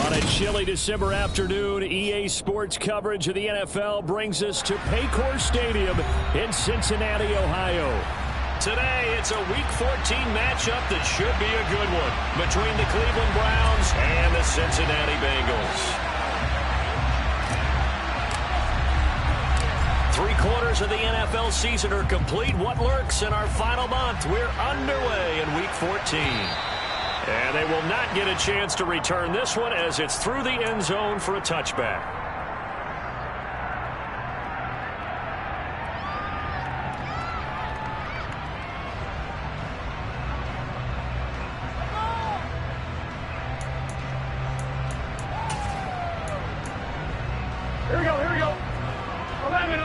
On a chilly December afternoon, EA Sports coverage of the NFL brings us to Paycor Stadium in Cincinnati, Ohio. Today, it's a Week 14 matchup that should be a good one between the Cleveland Browns and the Cincinnati Bengals. 3/4 of the NFL season are complete. What lurks in our final month? We're underway in Week 14. And they will not get a chance to return this one as it's through the end zone for a touchback. Here we go. 11.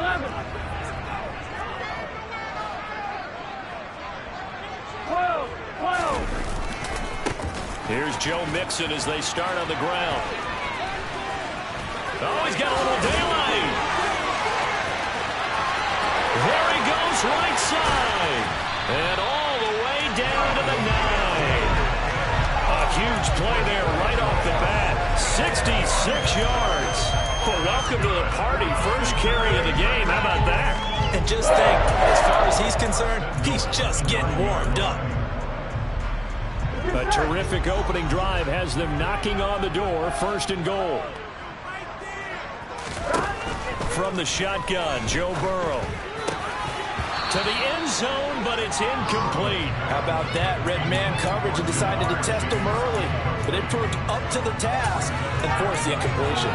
12. Here's Joe Mixon as they start on the ground. Oh, he's got a little daylight. There he goes, right side. And all the way down to the 9. A huge play there right off the bat. 66 yards. Well, welcome to the party. First carry of the game. How about that? And just think, as far as he's concerned, he's just getting warmed up. A terrific opening drive has them knocking on the door. First and goal. From the shotgun, Joe Burrow. To the end zone, but it's incomplete. How about that? Red man coverage and decided to test him early. But it proved up to the task and forced the incompletion.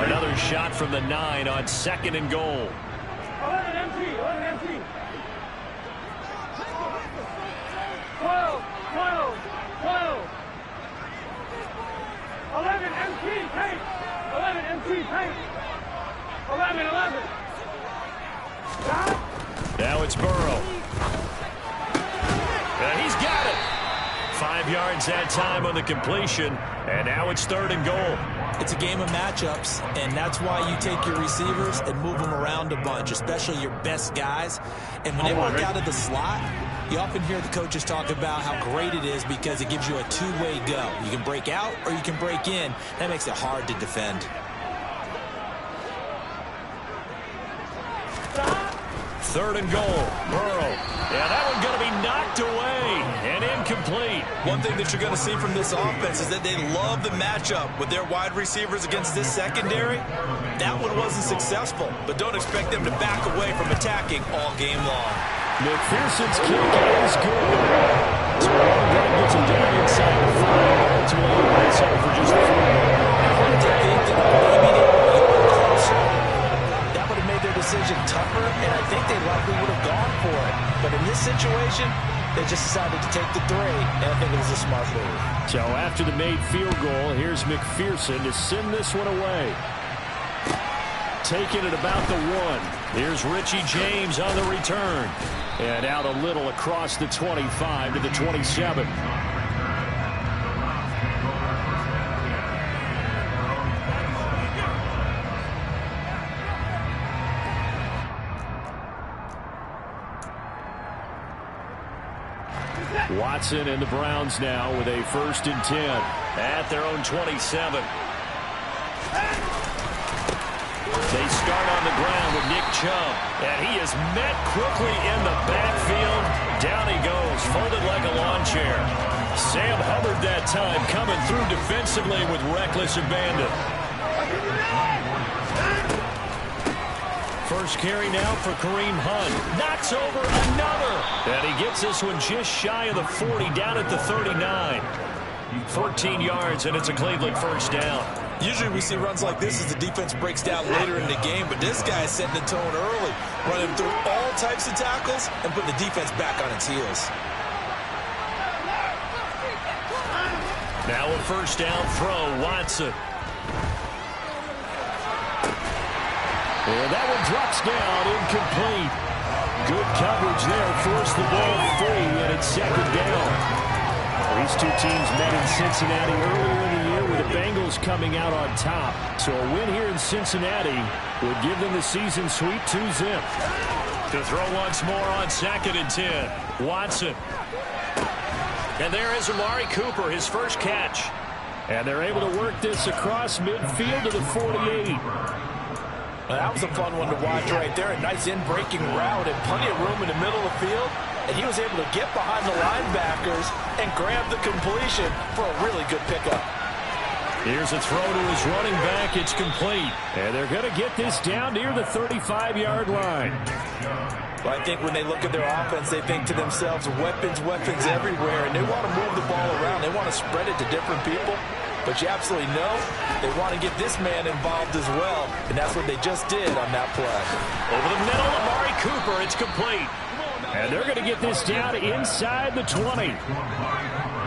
Another shot from the 9 on second and goal. 11 empty. 12. 11 empty, paint. 11 empty, paint. 11. Now it's Burrow. And he's got it. 5 yards that time on the completion. And now it's third and goal. It's a game of matchups, and that's why you take your receivers and move them around a bunch, especially your best guys. And when they work out of the slot, you often hear the coaches talk about how great it is because it gives you a two-way go. You can break out or you can break in. That makes it hard to defend. Third and goal. Burrow. Yeah, that one's going to be knocked away and incomplete. One thing that you're going to see from this offense is that they love the matchup with their wide receivers against this secondary. That one wasn't successful, but don't expect them to back away from attacking all game long. McPherson's kick is good. So Oregon gets him down inside the 5. Ultimately, they settle for just 3. I wanted to think that maybe they were a little closer. That would have made their decision tougher, and I think they likely would have gone for it. But in this situation, they just decided to take the 3, and I think it was a smart move. So after the made field goal, here's McPherson to send this one away. Taking it about the 1. Here's Richie James on the return. And out a little across the 25 to the 27. Watson and the Browns now with a 1st and 10 at their own 27. They start on the ground with Nick Chubb, and he is met quickly in the backfield. Down he goes, folded like a lawn chair. Sam Hubbard that time coming through defensively with reckless abandon. First carry now for Kareem Hunt. Knocks over another. And he gets this one just shy of the 40, down at the 39. 14 yards, and it's a Cleveland first down. Usually we see runs like this as the defense breaks down later in the game, but this guy is setting the tone early, running through all types of tackles and putting the defense back on its heels. Now a first down throw, Watson. And that one drops down, incomplete. Good coverage there, forced the ball free, and it's second down. These two teams met in Cincinnati earlier in the year with the Bengals coming out on top. So a win here in Cincinnati would give them the season sweep 2-zip. To throw once more on 2nd and 10. Watson. And there is Amari Cooper, his first catch. And they're able to work this across midfield to the 48. Well, that was a fun one to watch right there. A nice in-breaking route and plenty of room in the middle of the field. And he was able to get behind the linebackers and grab the completion for a really good pickup. Here's a throw to his running back. It's complete. And they're going to get this down near the 35-yard line. Well, I think when they look at their offense, they think to themselves, weapons, weapons everywhere. And they want to move the ball around. They want to spread it to different people. But you absolutely know they want to get this man involved as well. And that's what they just did on that play. Over the middle, Amari Cooper. It's complete. And they're going to get this down inside the 20.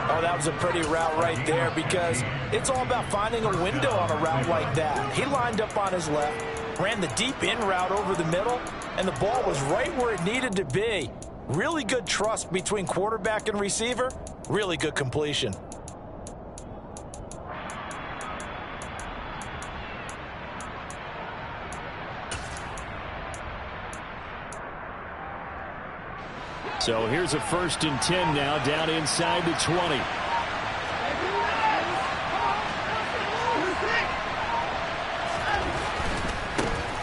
Oh, that was a pretty route right there because it's all about finding a window on a route like that. He lined up on his left, ran the deep in route over the middle, and the ball was right where it needed to be. Really good trust between quarterback and receiver. Really good completion. So here's a 1st and 10 now down inside the 20.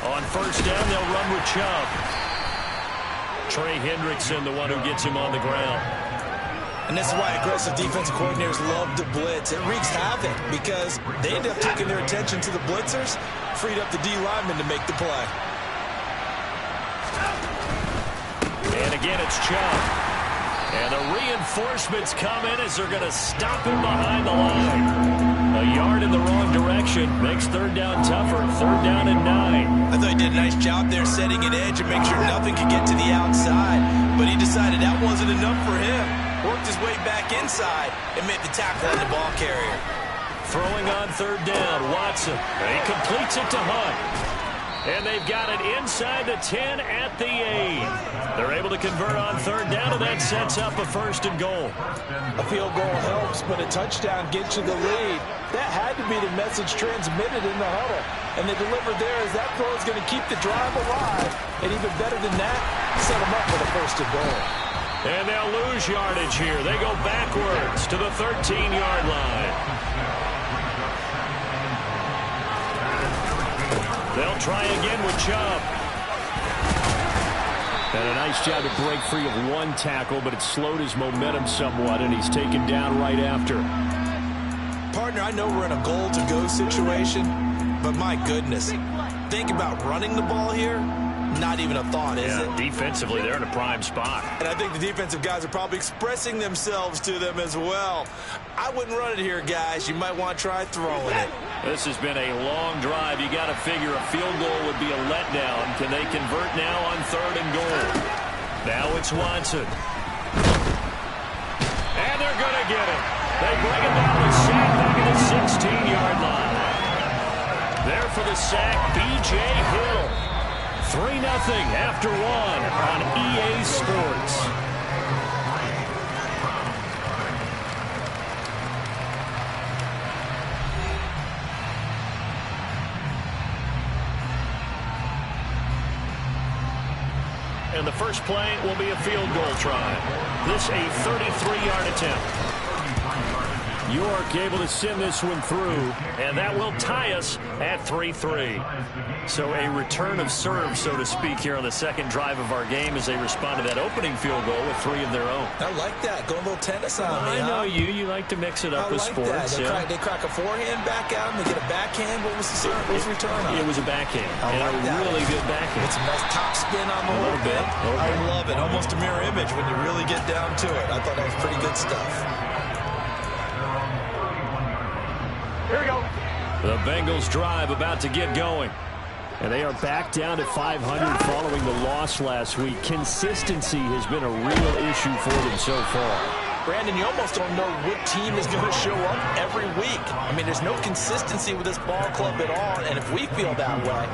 On 1st down, they'll run with Chubb. Trey Hendrickson, the one who gets him on the ground. And this is why aggressive defensive coordinators love to blitz. It wreaks havoc because they end up taking their attention to the blitzers, freed up the D lineman to make the play. And again, it's Chubb. And the reinforcements come in as they're going to stop him behind the line. A yard in the wrong direction makes 3rd down tougher. 3rd down and 9. I thought he did a nice job there setting an edge and make sure nothing could get to the outside. But he decided that wasn't enough for him. Worked his way back inside and made the tackle on the ball carrier. Throwing on 3rd down, Watson. And he completes it to Hunt. And they've got it inside the 10 at the 8. They're able to convert on 3rd down, and that sets up a 1st and goal. A field goal helps, but a touchdown gets you the lead. That had to be the message transmitted in the huddle. And they delivered there as that throw is going to keep the drive alive. And even better than that, set them up for the 1st and goal. And they'll lose yardage here. They go backwards to the 13-yard line. They'll try again with Chubb. And a nice job to break free of one tackle, but it slowed his momentum somewhat, and he's taken down right after. Partner, I know we're in a goal-to-go situation, but my goodness, think about running the ball here. Not even a thought, is it? Defensively, they're in a prime spot. And I think the defensive guys are probably expressing themselves to them as well. I wouldn't run it here, guys. You might want to try throwing it. This has been a long drive. You got to figure a field goal would be a letdown. Can they convert now on 3rd and goal? Now it's Watson. And they're going to get it. They bring him down with sack back at the 16-yard line. There for the sack, B.J. Hill. 3-0 after 1 on EA Sports. And the first play will be a field goal try. This a 33-yard attempt. York able to send this one through, and that will tie us at 3-3. So a return of serve, so to speak, here on the second drive of our game as they respond to that opening field goal with 3 of their own. I like that. Go a little tennis on me, I know you. You like to mix it up with sports. They crack a forehand back out, and they get a backhand. What was the serve? What was the return on? It was a backhand. I like that. Really good backhand. It's a nice top spin on the whole bit. I love it. Almost a mirror image when you really get down to it. I thought that was pretty good stuff. Here we go. The Bengals drive about to get going. And they are back down to 500 following the loss last week. Consistency has been a real issue for them so far. Brandon, you almost don't know what team is going to show up every week. I mean, there's no consistency with this ball club at all. And if we feel that way,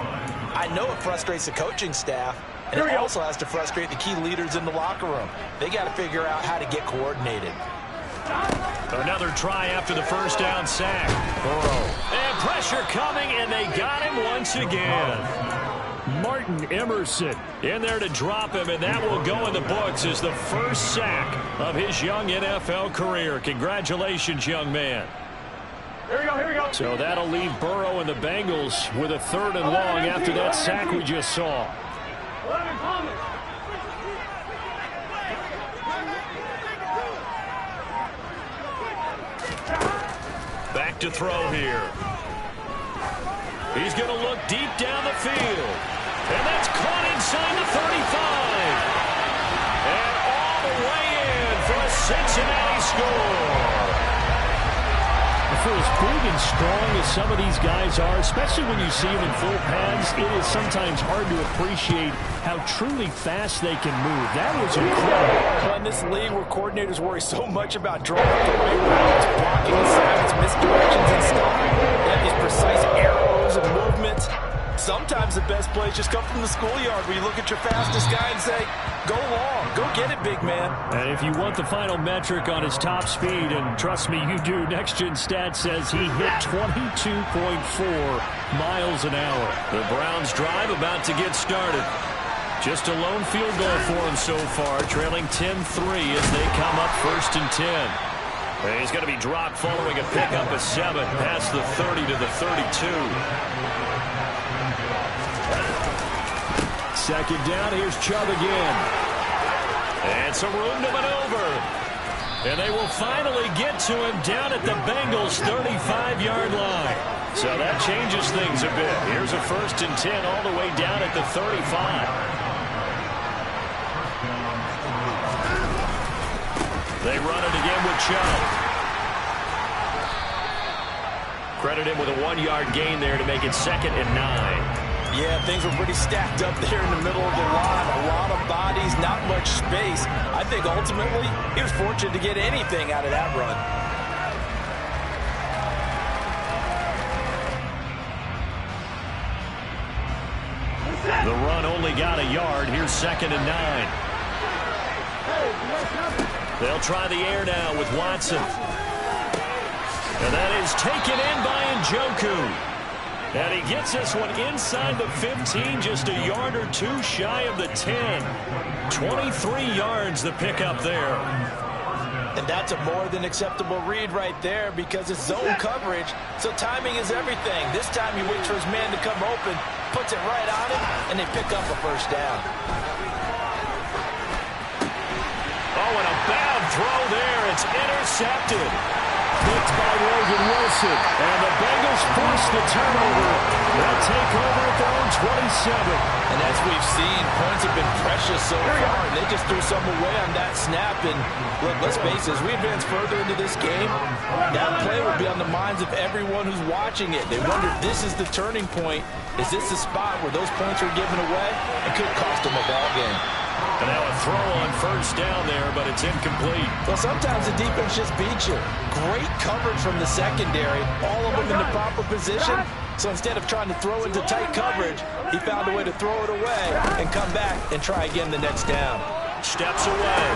I know it frustrates the coaching staff. And it also has to frustrate the key leaders in the locker room. They got to figure out how to get coordinated. Another try after the first down sack. And pressure coming, and they got him once again. Martin Emerson in there to drop him, and that will go in the books as the first sack of his young NFL career. Congratulations, young man. Here we So that'll leave Burrow and the Bengals with a 3rd and long after that sack we just saw. Back to throw here. He's going to look deep down the field. And that's caught inside the 35. And all the way in for a Cincinnati score. For as big and strong as some of these guys are, especially when you see them in full pads, it is sometimes hard to appreciate how truly fast they can move. That was incredible. Well, in this league where coordinators worry so much about drawing up the right routes, blocking assignments, misdirections, and stuff, they have these precise arrows and movements. Sometimes the best plays just come from the schoolyard where you look at your fastest guy and say, go long, go get it, big man. And if you want the final metric on his top speed, and trust me, you do, Next Gen Stats says he hit 22.4 miles an hour. The Browns drive about to get started. Just a lone field goal for him so far, trailing 10-3 as they come up 1st and 10. And he's going to be dropped following a pickup of 7 past the 30 to the 32. 2nd down, here's Chubb again. And some room to maneuver. And they will finally get to him down at the Bengals' 35-yard line. So that changes things a bit. Here's a 1st and 10 all the way down at the 35. They run it again with Chubb. Credit him with a 1-yard gain there to make it 2nd and 9. Yeah, things were pretty stacked up there in the middle of the line. A lot of bodies, not much space. I think ultimately he was fortunate to get anything out of that run. The run only got a yard. Here's 2nd and 9. They'll try the air now with Watson. And that is taken in by Njoku. And he gets this one inside the 15, just a yard or 2 shy of the 10. 23 yards the pickup there. And that's a more than acceptable read right there because it's zone coverage, so timing is everything. This time he waits for his man to come open, puts it right on him, and they pick up a 1st down. Oh, and a bad throw there. It's intercepted. Picked by Logan Wilson. And the Bengals force the turnover. They'll take over at their own 27. And as we've seen, points have been precious so far, and they just threw some away on that snap. And look, let's face it, as we advance further into this game, that play will be on the minds of everyone who's watching it. They wonder if this is the turning point. Is this the spot where those points are given away? It could cost them a ball game. And now a throw on 1st down there, but it's incomplete. Well, sometimes the defense just beats you. Great coverage from the secondary, all of them in the proper position. So instead of trying to throw into tight coverage, he found a way to throw it away and come back and try again the next down. Steps away.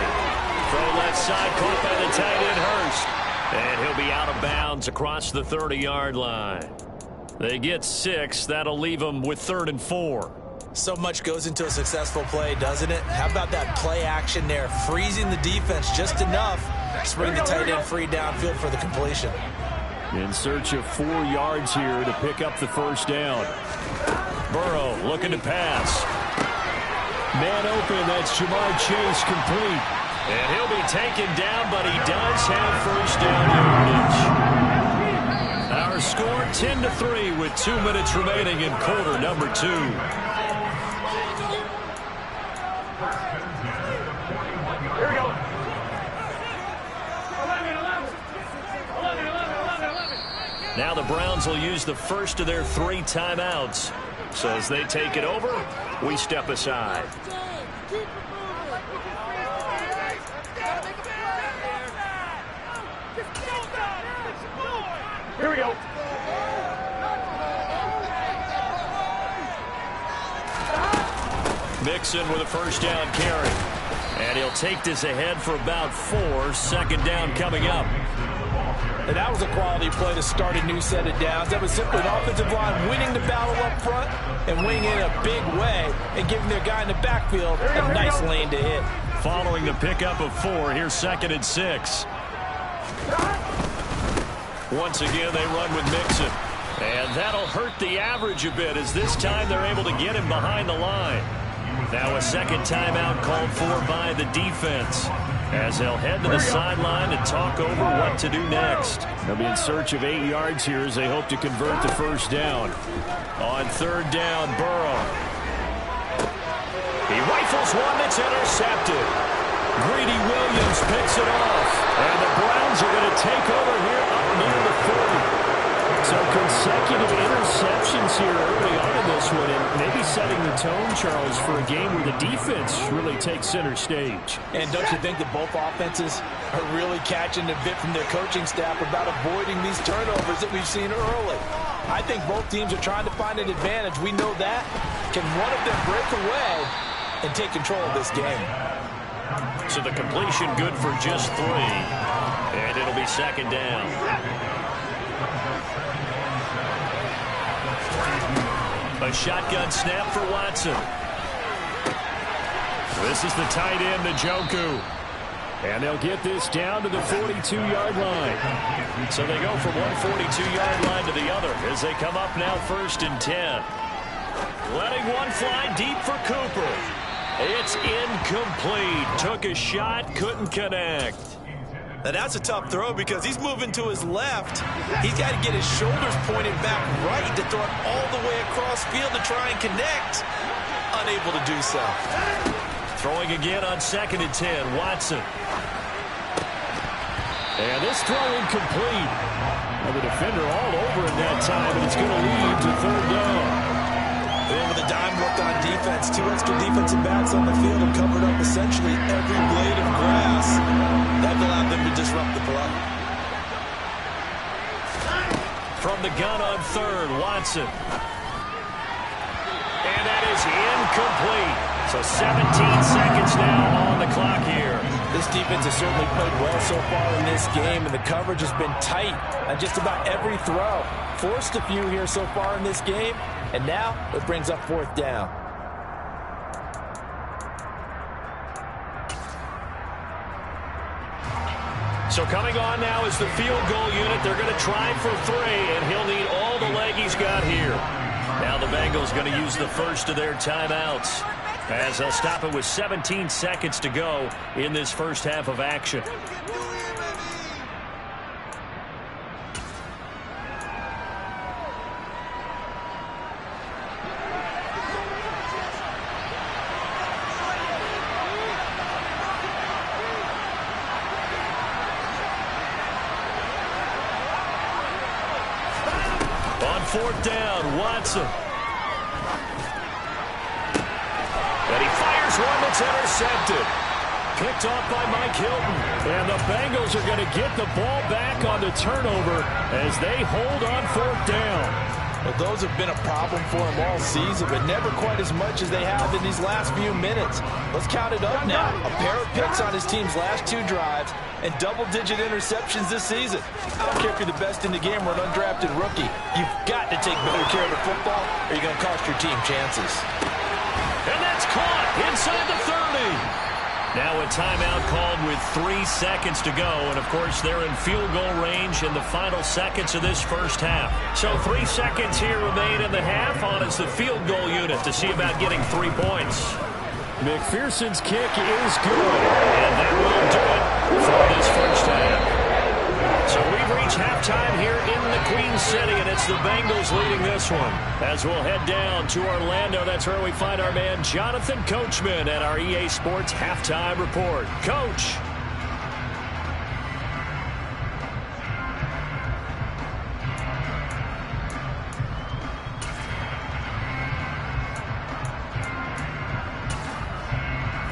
Throw left side, caught by the tight end Hurst. And he'll be out of bounds across the 30-yard line. They get 6. That'll leave them with 3rd and 4. So much goes into a successful play, doesn't it? How about that play action there? Freezing the defense just enough to bring the tight end free downfield for the completion. In search of 4 yards here to pick up the 1st down. Burrow looking to pass. Man open, that's Jamar Chase, complete. And he'll be taken down, but he does have 1st down yardage. Our score 10-3 with 2 minutes remaining in quarter number 2. Here we go. 11. Now the Browns will use the first of their 3 timeouts. So as they take it over, we step aside. Here we go. Mixon with a 1st down carry. And he'll take this ahead for about 4. 2nd down coming up. And that was a quality play to start a new set of downs. That was simply an offensive line winning the battle up front and winning in a big way and giving their guy in the backfield a nice lane to hit. Following the pickup of 4, here's 2nd and 6. Once again, they run with Mixon. And that'll hurt the average a bit as this time they're able to get him behind the line. Now a second timeout called for by the defense as they'll head to the sideline to talk over what to do next. They'll be in search of 8 yards here as they hope to convert the first down. On third down, Burrow. He rifles one that's intercepted. Greedy Williams picks it off. And the Browns are going to take over here up near the 40. So consecutive interceptions here early on in this one, and maybe setting the tone, Charles, for a game where the defense really takes center stage. And don't you think that both offenses are really catching a bit from their coaching staff about avoiding these turnovers that we've seen early? I think both teams are trying to find an advantage. We know that. Can one of them break away and take control of this game? So the completion good for just 3, and it'll be second down. A shotgun snap for Watson. This is the tight end, Njoku. And they'll get this down to the 42-yard line. So they go from one 42-yard line to the other as they come up now 1st and 10. Letting one fly deep for Cooper. It's incomplete. Took a shot, couldn't connect. Now that's a tough throw because he's moving to his left. He's got to get his shoulders pointed back right to throw it all the way across field to try and connect. Unable to do so. Throwing again on 2nd and 10, Watson. And this throw incomplete. Well, the defender all over it that time, and it's going to lead to 3rd down. And with the dime worked on defense, 2 extra defensive backs on the field and covered up essentially every blade of grass. That allowed them to disrupt the play. From the gun on 3rd, Watson. And that is incomplete. So 17 seconds now on the clock here. This defense has certainly played well so far in this game, and the coverage has been tight on just about every throw. Forced a few here so far in this game, and now it brings up 4th down. So coming on now is the field goal unit. They're going to try for 3, and he'll need all the leg he's got here. Now the Bengals going to use the first of their timeouts as they'll stop it with 17 seconds to go in this first half of action. On 4th down, Watson. And he fires one that's intercepted. Picked off by Mike Hilton. And the Bengals are going to get the ball back on the turnover as they hold on 4th down. Well, those have been a problem for him all season, but never quite as much as they have in these last few minutes. Let's count it up now. A pair of picks on his team's last 2 drives and double-digit interceptions this season. I don't care if you're the best in the game or an undrafted rookie. You've got to take better care of the football or you're going to cost your team chances. And that's caught inside the 30. Now a timeout called with 3 seconds to go. And, of course, they're in field goal range in the final seconds of this first half. So 3 seconds here remain in the half on as the field goal unit to see about getting 3 points. McPherson's kick is good. And that will do it for this first half. So we've reached halftime here in the Queen City, and it's the Bengals leading this one. As we'll head down to Orlando, that's where we find our man Jonathan Coachman at our EA Sports Halftime Report. Coach.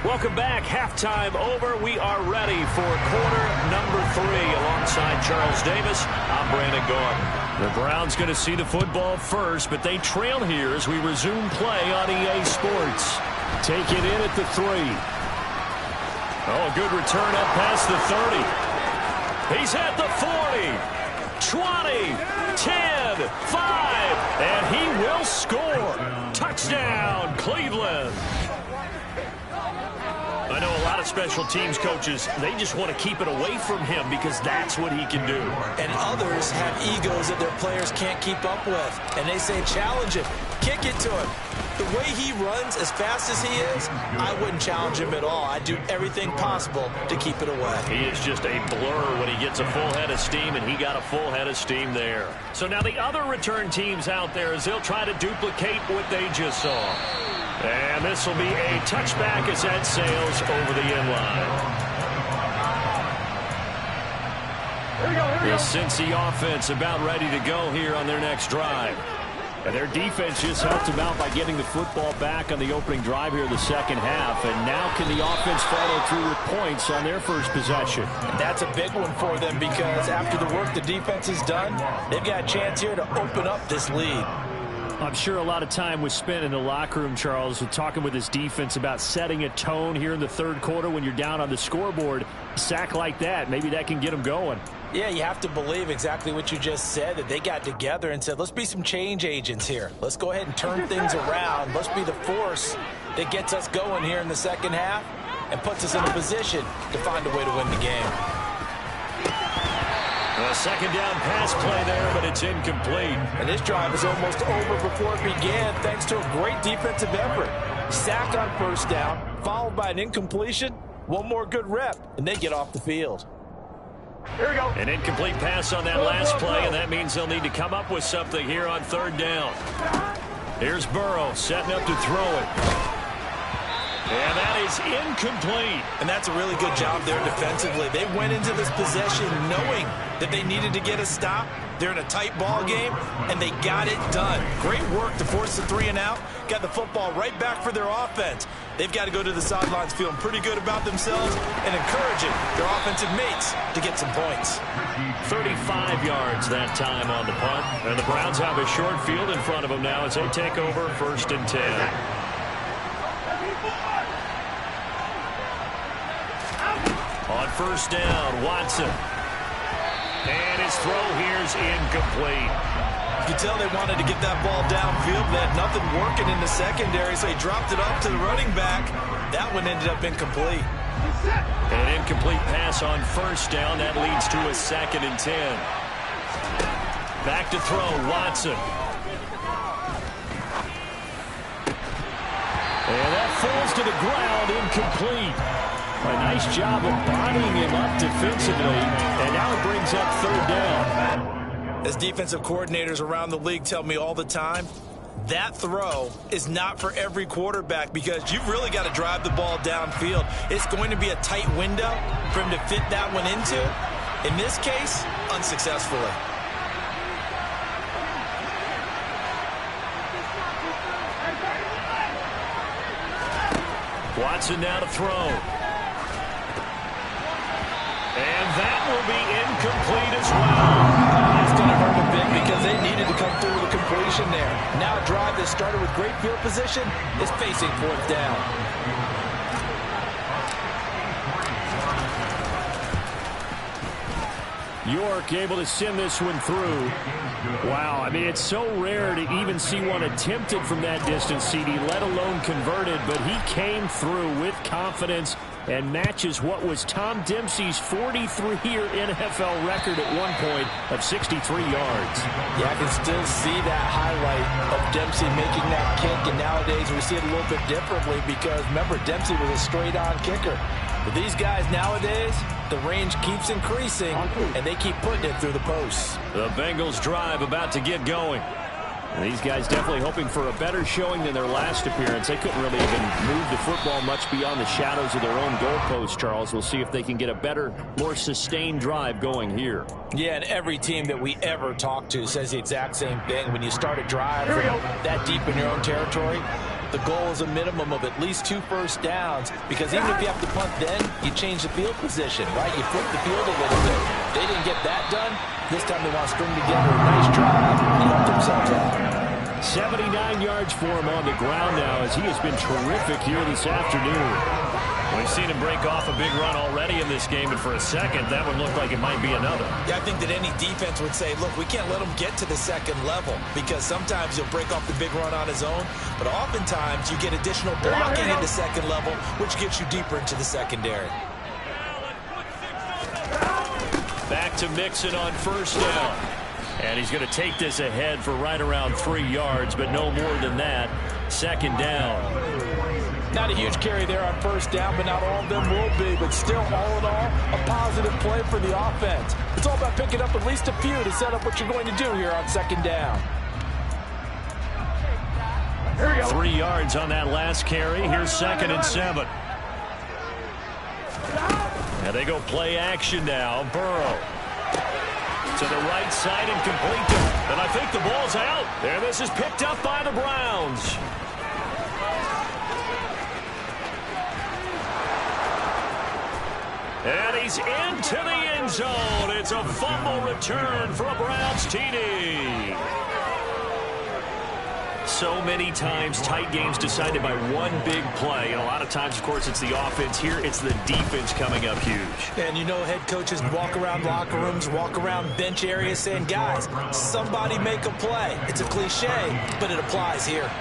Welcome back. Halftime over. We are ready for quarter number 3 alongside Charles Davis. I'm Brandon Gordon. The Browns going to see the football first, but they trail here as we resume play on EA Sports. Take it in at the 3. Oh, good return up past the 30. He's at the 40, 20, 10, 5, and he will score. Touchdown, Cleveland. I know a lot lot of special teams coaches, they just want to keep it away from him because that's what he can do. And others have egos that their players can't keep up with. And they say, challenge him, kick it to him. The way he runs as fast as he is, I wouldn't challenge him at all. I'd do everything possible to keep it away. He is just a blur when he gets a full head of steam, and he got a full head of steam there. So now the other return teams out there as they'll try to duplicate what they just saw. And this will be a touchback as that sails over the end line. The Cincy offense about ready to go here on their next drive. And their defense just helped them out by getting the football back on the opening drive here in the second half. And now can the offense follow through with points on their first possession? And that's a big one for them because after the work the defense has done, they've got a chance here to open up this lead. I'm sure a lot of time was spent in the locker room, Charles, with talking with his defense about setting a tone here in the third quarter when you're down on the scoreboard. A sack like that, maybe that can get them going. Yeah, you have to believe exactly what you just said, that they got together and said, let's be some change agents here. Let's go ahead and turn things around. Let's be the force that gets us going here in the second half and puts us in a position to find a way to win the game. A second down pass play there, but it's incomplete. And this drive is almost over before it began thanks to a great defensive effort. Sack on first down, followed by an incompletion. One more good rep, and they get off the field. Here we go. An incomplete pass on that last play, and that means they'll need to come up with something here on third down. Here's Burrow setting up to throw it. And that is incomplete. And that's a really good job there defensively. They went into this possession knowing that they needed to get a stop. They're in a tight ball game, and they got it done. Great work to force the 3 and out. Got the football right back for their offense. They've got to go to the sidelines feeling pretty good about themselves and encouraging their offensive mates to get some points. 35 yards that time on the punt. And the Browns have a short field in front of them now as they take over 1st and 10. On first down, Watson. And his throw here is incomplete. You can tell they wanted to get that ball downfield. They had nothing working in the secondary, so he dropped it off to the running back. That one ended up incomplete. An incomplete pass on first down. That leads to a 2nd and 10. Back to throw, Watson. And that falls to the ground, incomplete. A nice job of bodying him up defensively, and now it brings up third down. As defensive coordinators around the league tell me all the time, that throw is not for every quarterback because you've really got to drive the ball downfield. It's going to be a tight window for him to fit that one into. In this case, unsuccessfully. Watson now to throw. And that will be incomplete as well. That's going to hurt a bit because they needed to come through with a completion there. Now a drive that started with great field position is facing 4th down. York able to send this one through. Wow, I mean, it's so rare to even see one attempted from that distance, CD, let alone converted, but he came through with confidence and matches what was Tom Dempsey's 43-year NFL record at one point of 63 yards. Yeah, I can still see that highlight of Dempsey making that kick, and nowadays we see it a little bit differently because, remember, Dempsey was a straight-on kicker. But these guys nowadays, the range keeps increasing, and they keep putting it through the posts. The Bengals drive about to get going. And these guys definitely hoping for a better showing than their last appearance. They couldn't really even move the football much beyond the shadows of their own goalpost, Charles. We'll see if they can get a better, more sustained drive going here. Yeah, and every team that we ever talk to says the exact same thing. When you start a drive that deep in your own territory, the goal is a minimum of at least 2 first downs, because even if you have to punt then, you change the field position, right? You flip the field a little bit. They didn't get that done. This time they want to string together a nice drive and help themselves out. 79 yards for him on the ground now as he has been terrific here this afternoon. We've seen him break off a big run already in this game, and for a second, that one looked like it might be another. Yeah, I think that any defense would say, look, we can't let him get to the second level, because sometimes he'll break off the big run on his own, but oftentimes you get additional blocking in the second level, which gets you deeper into the secondary. Back to Mixon on first down. And he's going to take this ahead for right around 3 yards, but no more than that. Second down. Not a huge carry there on first down, but not all of them will be. But still, all in all, a positive play for the offense. It's all about picking up at least a few to set up what you're going to do here on second down. 3 yards on that last carry. Here's 2nd and 7. And they go play action now. Burrow to the right side and complete it. And I think the ball's out. And this is picked up by the Browns. And he's into the end zone. It's a fumble return for a Browns TD. So many times, tight games decided by one big play. And a lot of times, of course, it's the offense. Here, it's the defense coming up huge. And you know, head coaches walk around locker rooms, walk around bench areas saying, guys, somebody make a play. It's a cliche, but it applies here.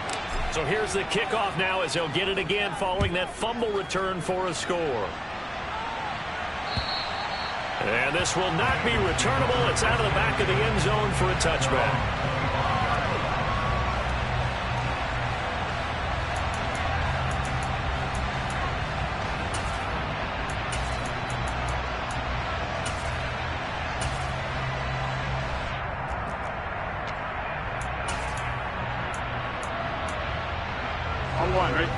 So here's the kickoff now as he'll get it again following that fumble return for a score. And this will not be returnable. It's out of the back of the end zone for a touchback.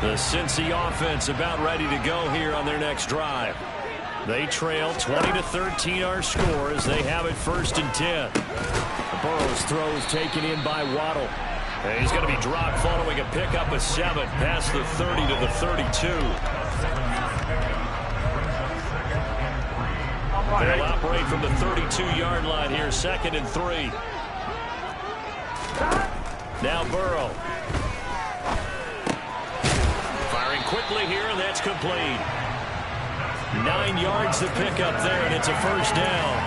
The Cincy offense about ready to go here on their next drive. They trail 20-13 our score as they have it 1st and 10. Burrow's throw is taken in by Waddle. And he's going to be dropped following a pickup of 7 past the 30 to the 32. They'll operate from the 32-yard line here, 2nd and 3. Now Burrow. Firing quickly here, and that's complete. 9 yards to pick up there, and it's a first down.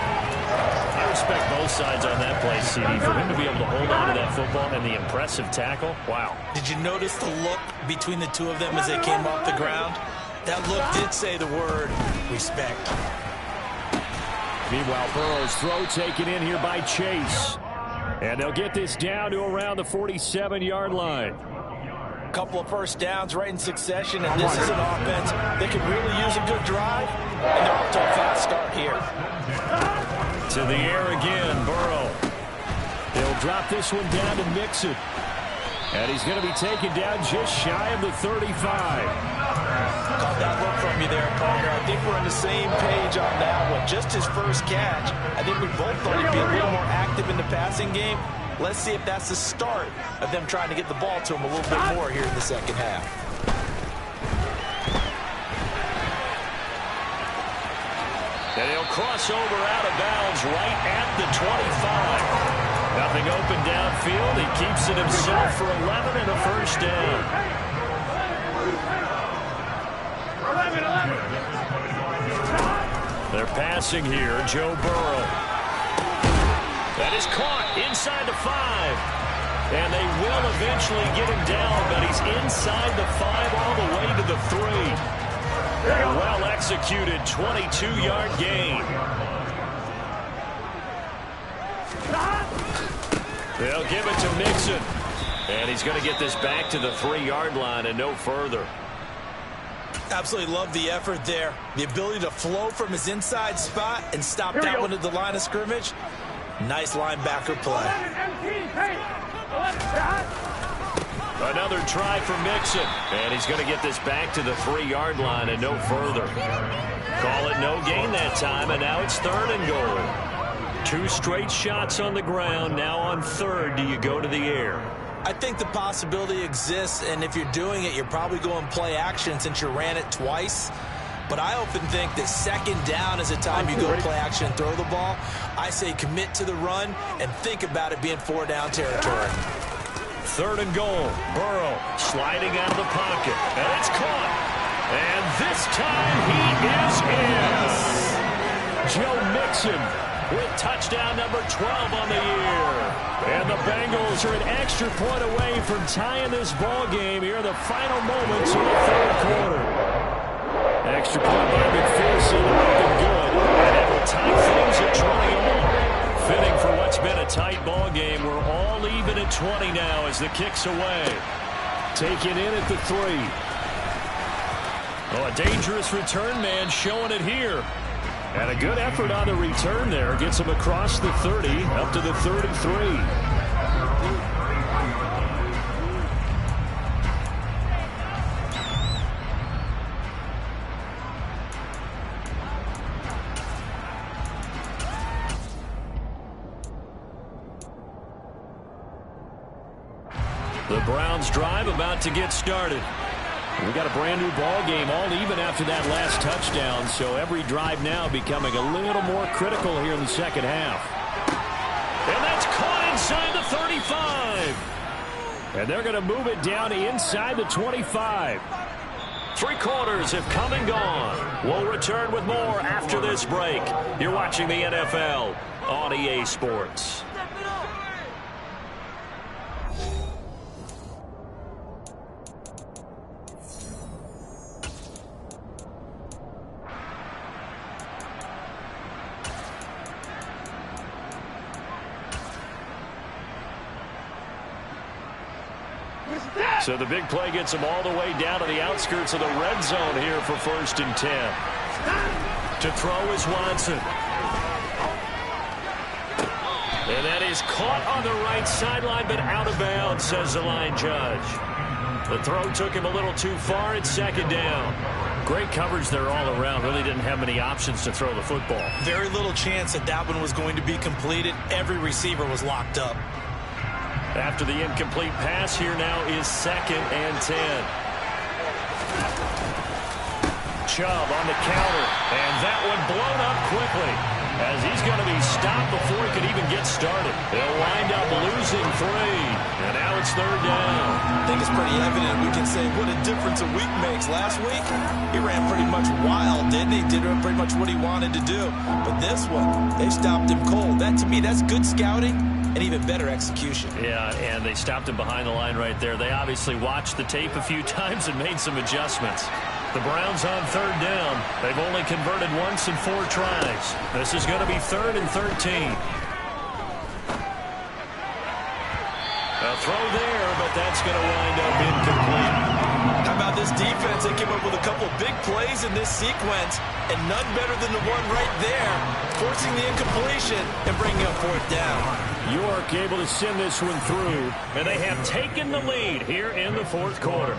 I respect both sides on that play, CD. For him to be able to hold on to that football and the impressive tackle, wow. Did you notice the look between the two of them as they came off the ground? That look did say the word respect. Meanwhile, Burrow's throw taken in here by Chase. And they'll get this down to around the 47-yard line. Couple of first downs right in succession, and this is an offense that could really use a good drive, and they're off to a fast start here. To the air again, Burrow. They'll drop this one down to Mixon. And he's going to be taken down just shy of the 35. Caught that look from you there, partner. I think we're on the same page on that one. Just his first catch. I think we both thought he'd be a little more active in the passing game. Let's see if that's the start of them trying to get the ball to him a little bit more here in the second half. And he'll cross over out of bounds right at the 25. Nothing open downfield. He keeps it himself for 11 and a first down. 11. They're passing here. Joe Burrow. That is caught inside the 5. And they will eventually get him down, but he's inside the 5 all the way to the 3. A well-executed 22-yard gain. They'll give it to Mixon. And he's going to get this back to the 3-yard line and no further. Absolutely love the effort there. The ability to flow from his inside spot and stop that one at the line of scrimmage. Nice linebacker play. Another try for Mixon. And he's going to get this back to the 3-yard line and no further. Call it no gain that time, and now it's 3rd and goal. 2 straight shots on the ground. Now on 3rd, do you go to the air? I think the possibility exists, and if you're doing it, you're probably going play action since you ran it twice. But I often think that 2nd down is a time you go play action and throw the ball. I say commit to the run and think about it being 4-down territory. 3rd and goal. Burrow sliding out of the pocket. And it's caught. And this time he is in. Joe Mixon with touchdown number 12 on the year. And the Bengals are an extra point away from tying this ball game here in the final moments of the third quarter. Extra point by McPherson, looking good. And it will tie things at 20 all. Fitting for what's been a tight ball game. We're all even at 20 now as the kick's away. Taken in at the 3. Oh, a dangerous return man showing it here. And a good effort on the return there. Gets him across the 30, up to the 33. The Browns drive about to get started. We got a brand new ball game, all even after that last touchdown, so every drive now becoming a little more critical here in the second half. And that's caught inside the 35. And they're going to move it down inside the 25. 3 quarters have come and gone. We'll return with more after this break. You're watching the NFL on EA Sports. So the big play gets him all the way down to the outskirts of the red zone here for 1st and 10. To throw is Watson. And that is caught on the right sideline, but out of bounds, says the line judge. The throw took him a little too far. It's 2nd down. Great coverage there all around. Really didn't have many options to throw the football. Very little chance that that one was going to be completed. Every receiver was locked up. After the incomplete pass, here now is 2nd and 10. Chubb on the counter, and that one blown up quickly as he's going to be stopped before he could even get started. They'll wind up losing 3, and now it's 3rd down. I think it's pretty evident. We can say what a difference a week makes. Last week, he ran pretty much wild, didn't he? Did pretty much what he wanted to do. But this one, they stopped him cold. That, to me, that's good scouting. And even better execution. Yeah, and they stopped him behind the line right there. They obviously watched the tape a few times and made some adjustments. The Browns on 3rd down. They've only converted once in 4 tries. This is going to be 3rd and 13. A throw there, but that's going to wind up incomplete. How about this defense? They came up with a couple big plays in this sequence, and none better than the one right there, forcing the incompletion and bringing up 4th down. York able to send this one through, and they have taken the lead here in the 4th quarter.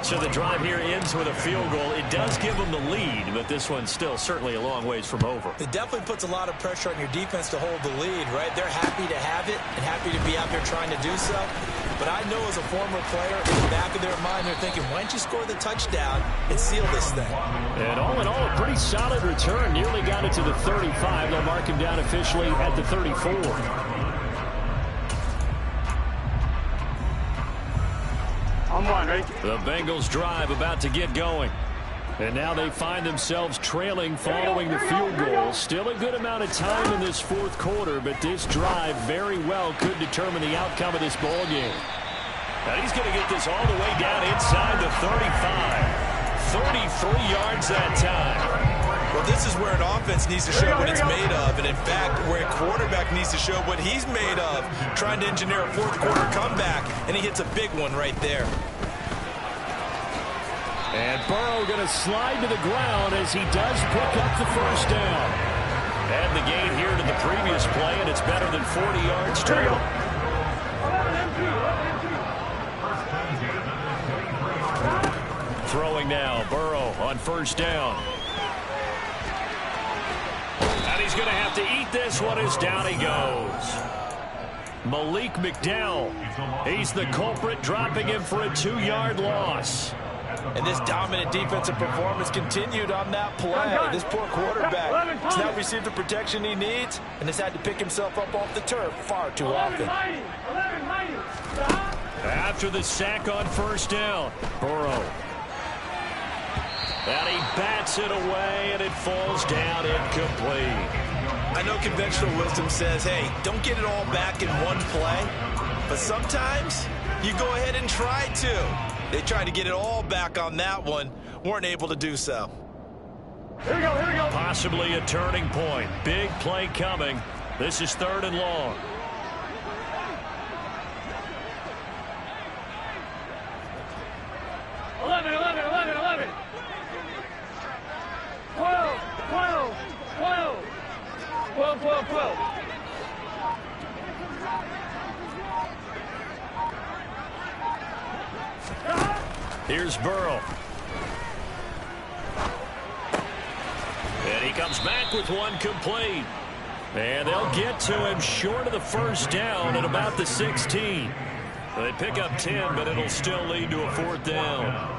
So the drive here ends with a field goal. It does give them the lead, but this one's still certainly a long ways from over. It definitely puts a lot of pressure on your defense to hold the lead, right? They're happy to have it and happy to be out there trying to do so. But I know as a former player, in the back of their mind, they're thinking, why don't you score the touchdown and seal this thing? And all in all, a pretty solid return. Nearly got it to the 35. They'll mark him down officially at the 34. The Bengals drive about to get going. And now they find themselves trailing following the field goal. Still a good amount of time in this 4th quarter, but this drive very well could determine the outcome of this ball game. And he's going to get this all the way down inside the 35. 33 yards that time. Well, this is where an offense needs to show what it's made of. And, in fact, where a quarterback needs to show what he's made of, trying to engineer a 4th quarter comeback, and he hits a big one right there. And Burrow going to slide to the ground as he does pick up the 1st down. Add the gain here to the previous play, and it's better than 40 yards total. Throwing now, Burrow on 1st down. And he's going to have to eat this one as down he goes. Malik McDowell, he's the culprit, dropping him for a 2-yard loss. And this dominant defensive performance continued on that play. This poor quarterback has not received the protection he needs and has had to pick himself up off the turf far too often. After the sack on 1st down, Burrow. And he bats it away, and it falls down incomplete. I know conventional wisdom says, hey, don't get it all back in one play. But sometimes you go ahead and try to. They tried to get it all back on that one. Weren't able to do so. Here we go, here we go. Possibly a turning point. Big play coming. This is 3rd and long. Eleven. 12. Here's Burrow. And he comes back with one complete. And they'll get to him short of the first down at about the 16. They pick up 10, but it'll still lead to a 4th down.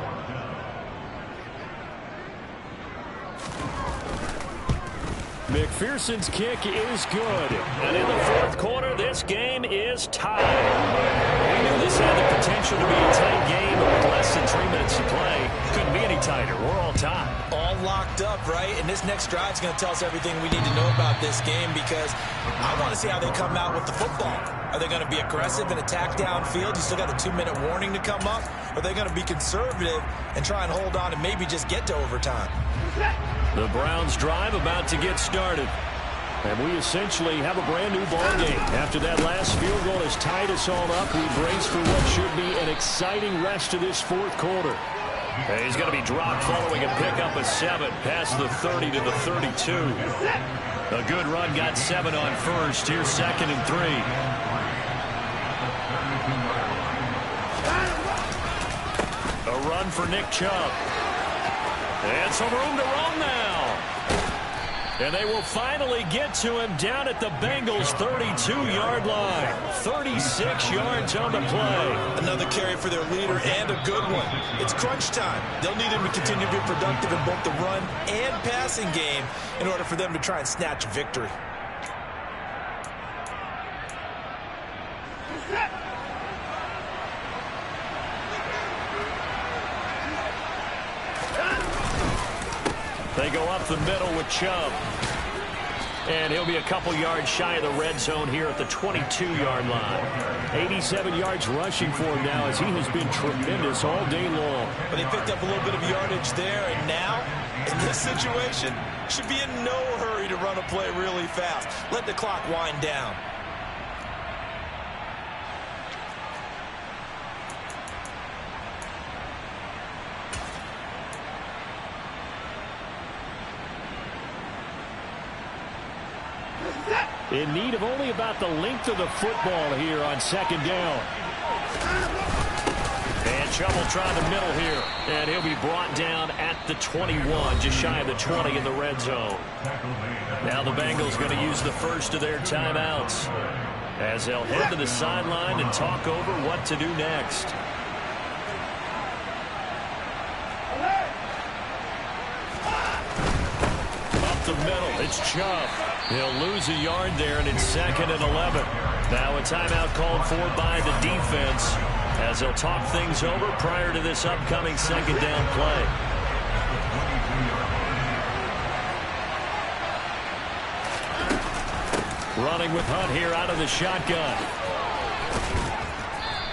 McPherson's kick is good. And in the 4th quarter, this game is tied. We knew this had the potential to be a tight game, but with less than 3 minutes to play, couldn't be any tighter. We're all tied. All locked up, right? And this next drive is going to tell us everything we need to know about this game, because I want to see how they come out with the football. Are they going to be aggressive and attack downfield? You still got a 2-minute warning to come up. Or are they going to be conservative and try and hold on and maybe just get to overtime? The Browns drive about to get started. And we essentially have a brand new ball game. After that last field goal has tied us all up, we brace for what should be an exciting rest of this 4th quarter. And he's going to be dropped following a pickup of 7 past the 30 to the 32. A good run got 7 on first. Here's 2nd and 3. A run for Nick Chubb. And some room to run now. And they will finally get to him down at the Bengals' 32-yard line. 36 yards on the play. Another carry for their leader, and a good one. It's crunch time. They'll need him to continue to be productive in both the run and passing game in order for them to try and snatch a victory. They go up the middle with Chubb. And he'll be a couple yards shy of the red zone here at the 22-yard line. 87 yards rushing for him now, as he has been tremendous all day long. But they picked up a little bit of yardage there, and now, in this situation, should be in no hurry to run a play really fast. Let the clock wind down. In need of only about the length of the football here on 2nd down. And Chubb will try the middle here. And he'll be brought down at the 21, just shy of the 20 in the red zone. Now the Bengals going to use the first of their timeouts, as they'll head to the sideline and talk over what to do next. Up the middle, it's Chubb. He'll lose a yard there, and it's 2nd and 11. Now a timeout called for by the defense, as they'll talk things over prior to this upcoming 2nd down play. Running with Hunt here out of the shotgun.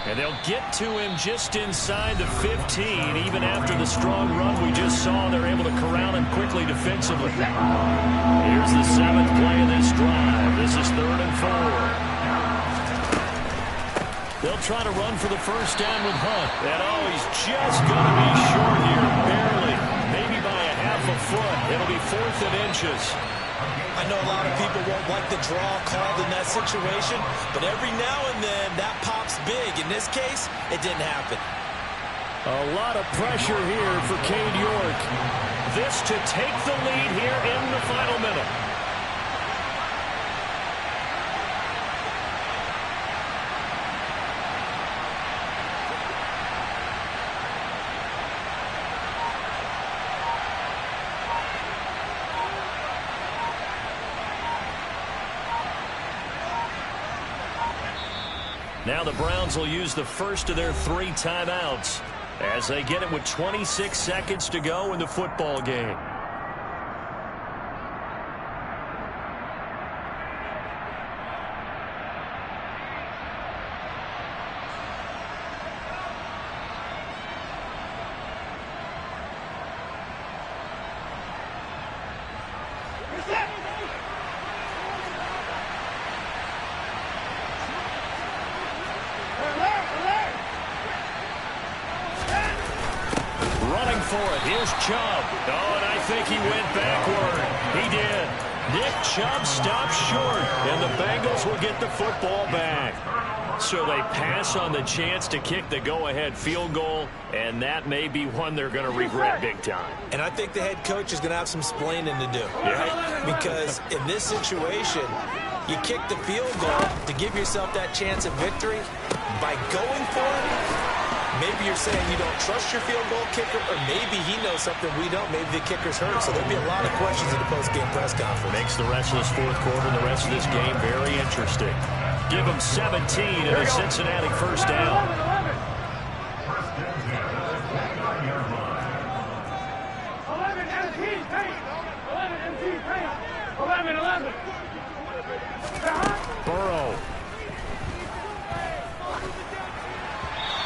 And they'll get to him just inside the 15. Even after the strong run we just saw, they're able to corral him quickly defensively. Here's the 7th play of this drive. This is 3rd and 4. They'll try to run for the first down with Hunt. And he's just going to be short here, barely. Maybe by a half a foot. It'll be 4th and inches. I know a lot of people won't like the draw called in that situation, but every now and then that pops big. In this case, it didn't happen. A lot of pressure here for Cade York. This to take the lead here in the final minute. Now the Browns will use the first of their 3 timeouts. as they get it with 26 seconds to go in the football game. For it. Here's Chubb. Oh, and I think he went backward. He did. Nick Chubb stopped short, and the Bengals will get the football back. So they pass on the chance to kick the go-ahead field goal, and that may be one they're going to regret big time. And I think the head coach is going to have some splaining to do, right? Because in this situation, you kick the field goal to give yourself that chance of victory by going for it. Maybe you're saying you don't trust your field goal kicker, or maybe he knows something we don't. Maybe the kicker's hurt. So there'll be a lot of questions in the post-game press conference. Makes the rest of this fourth quarter and the rest of this game very interesting. Give them 17 and a Cincinnati first down. 11. Burrow.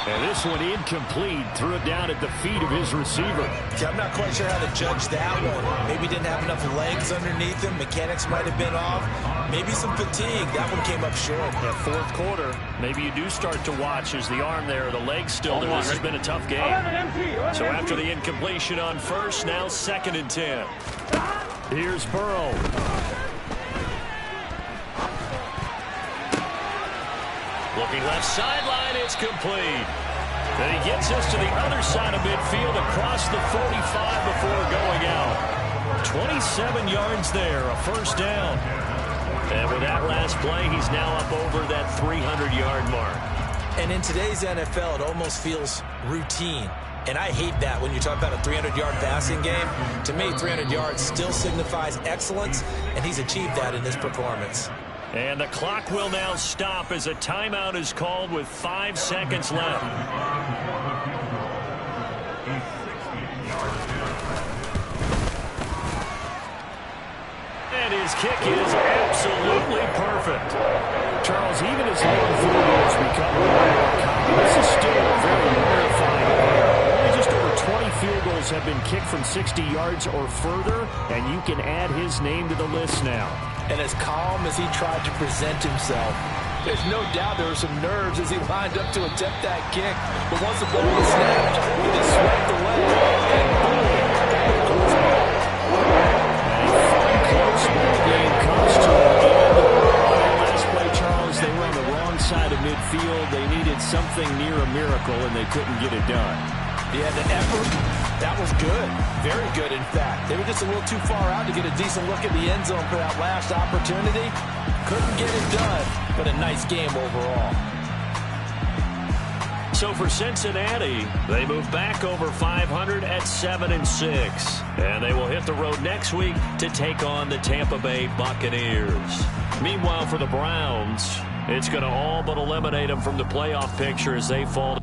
And this one incomplete. Threw it down at the feet of his receiver. Yeah, I'm not quite sure how to judge that one. Maybe didn't have enough legs underneath him. Mechanics might have been off. Maybe some fatigue. That one came up short. Yeah, fourth quarter, maybe you do start to watch as the arm there, the leg's still there. This has been a tough game. So after the incompletion on first, now 2nd and 10. Here's Burrow. Looking left sideline, it's complete. Then he gets us to the other side of midfield across the 45 before going out. 27 yards there, a first down. And with that last play, he's now up over that 300-yard mark. And in today's NFL, it almost feels routine. And I hate that when you talk about a 300-yard passing game. To me, 300 yards still signifies excellence, and he's achieved that in this performance. And the clock will now stop as a timeout is called with 5 seconds left. And his kick is absolutely perfect. Charles, even as long field goals become more common, this is still a very rarefied event. Only just over 20 field goals have been kicked from 60 yards or further, and you can add his name to the list now. And as calm as he tried to present himself, there's no doubt there were some nerves as he lined up to attempt that kick. But once the ball was snapped, he just swept away. And boom. Close ball game comes to an end. Last play, Charles, they were on the wrong side of midfield. They needed something near a miracle, and they couldn't get it done. Yeah, the effort, that was good. Very good, in fact. They were just a little too far out to get a decent look at the end zone for that last opportunity. Couldn't get it done, but a nice game overall. So for Cincinnati, they move back over 500 at 7-6. And they will hit the road next week to take on the Tampa Bay Buccaneers. Meanwhile, for the Browns, it's going to all but eliminate them from the playoff picture as they fall